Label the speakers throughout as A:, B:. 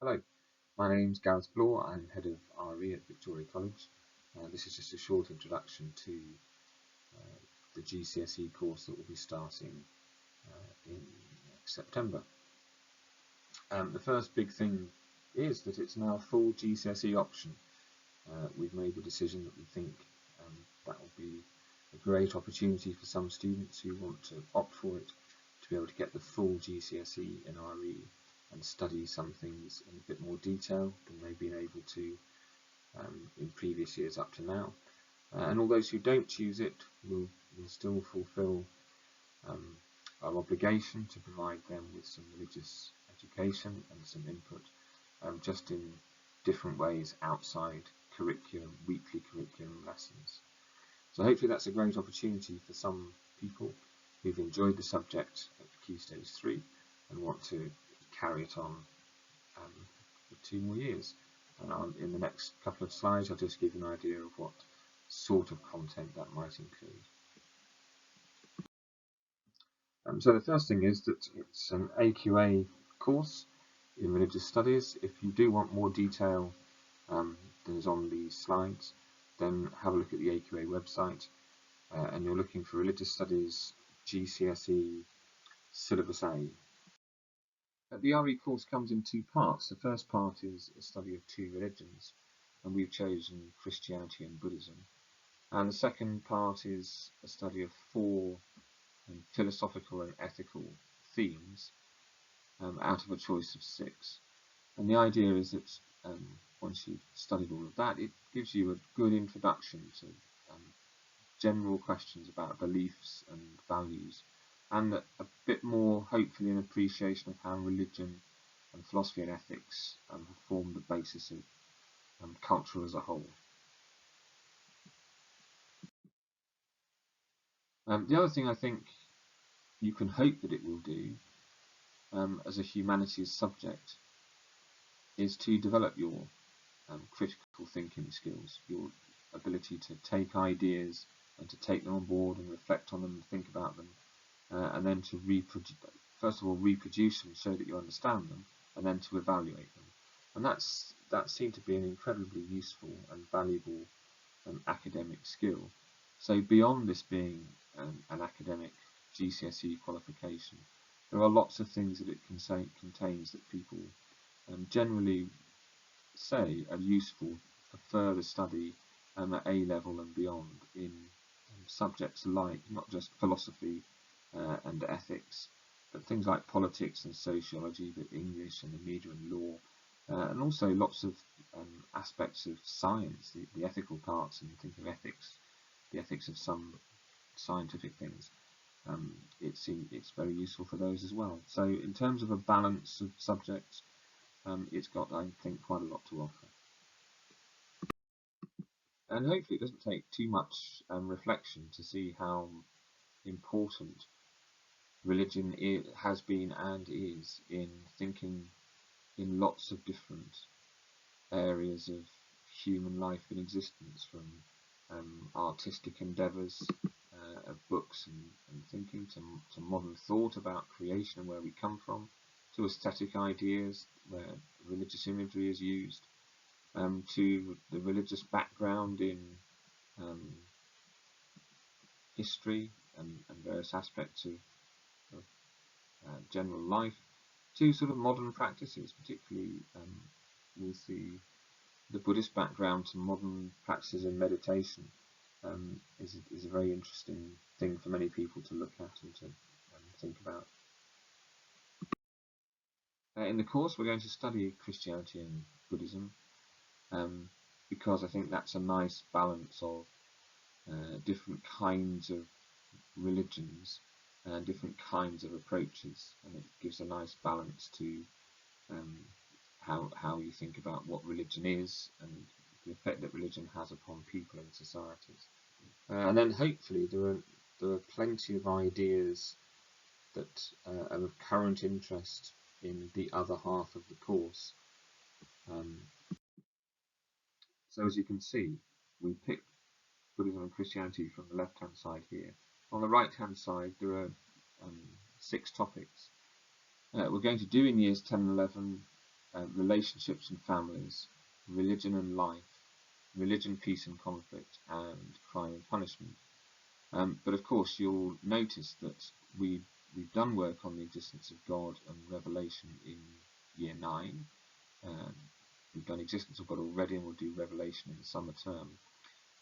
A: Hello, my name's Gareth Blore. I'm head of RE at Victoria College. This is just a short introduction to the GCSE course that will be starting in next September. The first big thing is that it's now a full GCSE option. We've made the decision that we think that will be a great opportunity for some students who want to opt for it to be able to get the full GCSE in RE and study some things in a bit more detail than they've been able to in previous years up to now. And all those who don't choose it will still fulfil our obligation to provide them with some religious education and some input, just in different ways outside curriculum, weekly curriculum lessons. So hopefully that's a great opportunity for some people who've enjoyed the subject at Key Stage 3 and want to carry it on for 2 more years. And in the next couple of slides I'll just give you an idea of what sort of content that might include. So the first thing is that it's an AQA course in religious studies. If you do want more detail than is on these slides, then have a look at the AQA website, and you're looking for religious studies GCSE syllabus A. The RE course comes in 2 parts. The first part is a study of 2 religions, and we've chosen Christianity and Buddhism. And the second part is a study of 4 philosophical and ethical themes out of a choice of 6. And the idea is that once you've studied all of that, it gives you a good introduction to general questions about beliefs and values, and a bit more, hopefully, an appreciation of how religion and philosophy and ethics have formed the basis of culture as a whole. The other thing I think you can hope that it will do as a humanities subject is to develop your critical thinking skills, your ability to take ideas and to take them on board and reflect on them and think about them, and then to first of all reproduce them so that you understand them, and then to evaluate them. And that seemed to be an incredibly useful and valuable academic skill. So beyond this being an academic GCSE qualification, there are lots of things that it contains that people generally say are useful for further study at A level and beyond in subjects like not just philosophy and ethics, but things like politics and sociology, but English and the media and law, and also lots of aspects of science, the ethical parts, and think of ethics, the ethics of some scientific things. It's very useful for those as well. So in terms of a balance of subjects, it's got, I think, quite a lot to offer. And hopefully it doesn't take too much reflection to see how important religion has been and is in thinking in lots of different areas of human life and existence, from artistic endeavours, of books and thinking, to modern thought about creation and where we come from, to aesthetic ideas where religious imagery is used, to the religious background in history and various aspects of general life, to sort of modern practices, particularly with the Buddhist background, to modern practices in meditation, is a very interesting thing for many people to look at and to think about. In the course we're going to study Christianity and Buddhism, because I think that's a nice balance of different kinds of religions and different kinds of approaches, and it gives a nice balance to how you think about what religion is and the effect that religion has upon people and societies. And then hopefully there are plenty of ideas that are of current interest in the other half of the course. So as you can see, we picked Buddhism and Christianity from the left-hand side here. On the right-hand side, there are 6 topics. We're going to do in years 10 and 11 relationships and families, religion and life, religion, peace and conflict, and crime and punishment. But of course, you'll notice that we've done work on the existence of God and revelation in year 9. We've done existence of God already, and we'll do revelation in the summer term.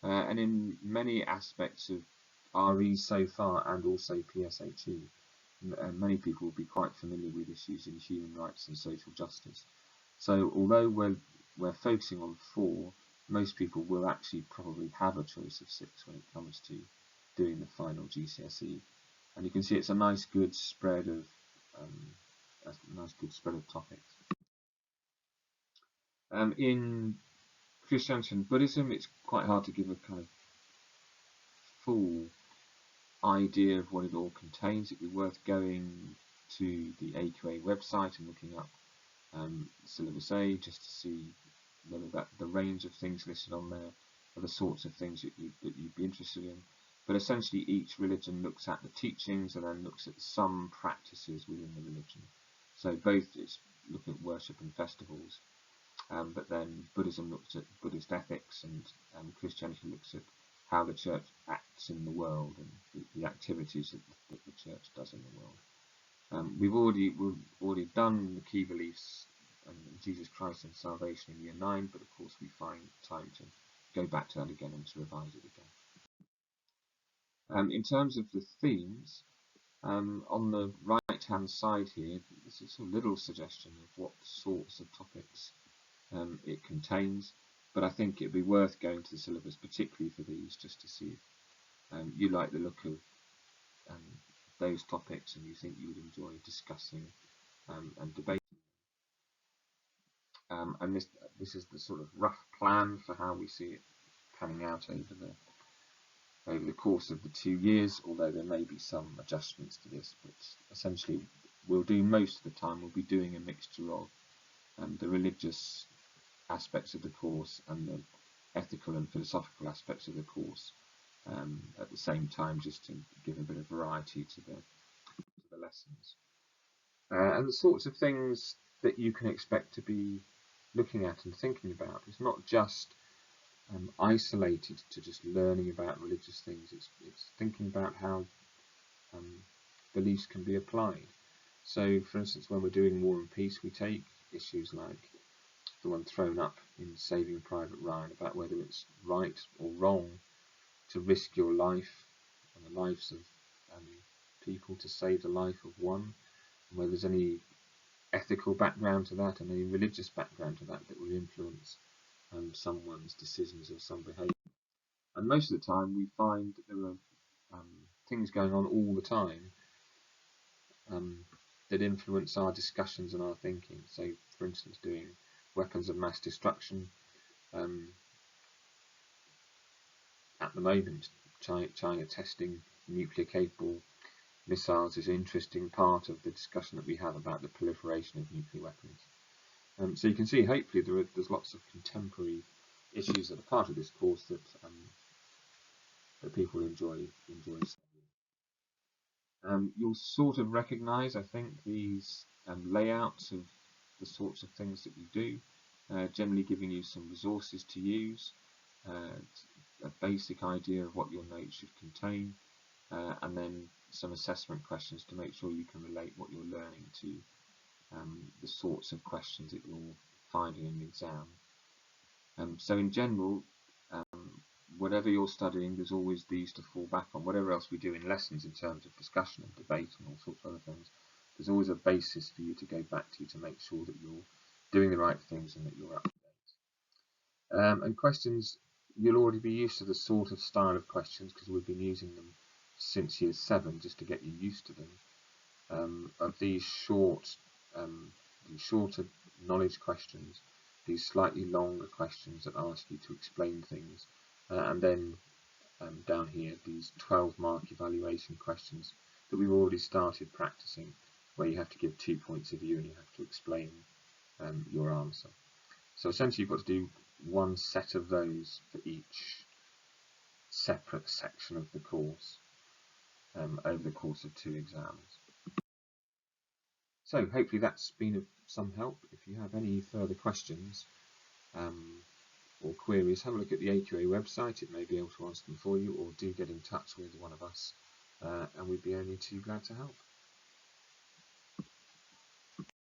A: And in many aspects of RE so far, and also PSHE, many people will be quite familiar with issues in human rights and social justice. So although we're focusing on 4, most people will actually probably have a choice of 6 when it comes to doing the final GCSE. And you can see it's a nice good spread of topics. In Christianity and Buddhism, it's quite hard to give a kind of full idea of what it all contains. It'd be worth going to the AQA website and looking up syllabus A just to see whether the range of things listed on there are the sorts of things that you'd be interested in. But essentially each religion looks at the teachings and then looks at some practices within the religion. So both it's looking at worship and festivals, but then Buddhism looks at Buddhist ethics, and Christianity looks at how the church acts in the world and the activities that the church does in the world. We've already done the key beliefs and Jesus Christ and salvation in year 9, but of course we find time to go back to that again and to revise it again. In terms of the themes, on the right hand side here, this is a little suggestion of what sorts of topics it contains, but I think it'd be worth going to the syllabus, particularly for these, just to see if you like the look of those topics and you think you would enjoy discussing and debating. And this is the sort of rough plan for how we see it panning out over the course of the 2 years, although there may be some adjustments to this, but essentially we'll do most of the time, we'll be doing a mixture of the religious aspects of the course and the ethical and philosophical aspects of the course at the same time, just to give a bit of variety to the lessons. And the sorts of things that you can expect to be looking at and thinking about. It's not just isolated to just learning about religious things, it's thinking about how beliefs can be applied. So for instance, when we're doing War and Peace, we take issues like the one thrown up in Saving Private Ryan about whether it's right or wrong to risk your life and the lives of people to save the life of one, and whether there's any ethical background to that and any religious background to that will influence someone's decisions or some behaviour. And most of the time we find that there are things going on all the time that influence our discussions and our thinking. So for instance, doing weapons of mass destruction, at the moment China testing nuclear capable missiles is an interesting part of the discussion that we have about the proliferation of nuclear weapons. So you can see, hopefully there's lots of contemporary issues that are part of this course that people enjoy studying. You'll sort of recognise, I think, these layouts of the sorts of things that we do, generally giving you some resources to use, a basic idea of what your notes should contain, and then some assessment questions to make sure you can relate what you're learning to the sorts of questions that you'll find in an exam. So in general, whatever you're studying, there's always these to fall back on. Whatever else we do in lessons in terms of discussion and debate and all sorts of other things, there's always a basis for you to go back to make sure that you're doing the right things and that you're up to date. And questions, you'll already be used to the sort of style of questions because we've been using them since year 7 just to get you used to them. Of these shorter knowledge questions, these slightly longer questions that ask you to explain things, and then down here these 12-mark evaluation questions that we've already started practicing, where you have to give 2 points of view and you have to explain your answer. So essentially you've got to do one set of those for each separate section of the course over the course of 2 exams. So hopefully that's been of some help. If you have any further questions or queries, have a look at the AQA website. It may be able to answer them for you, or do get in touch with one of us, and we'd be only too glad to help.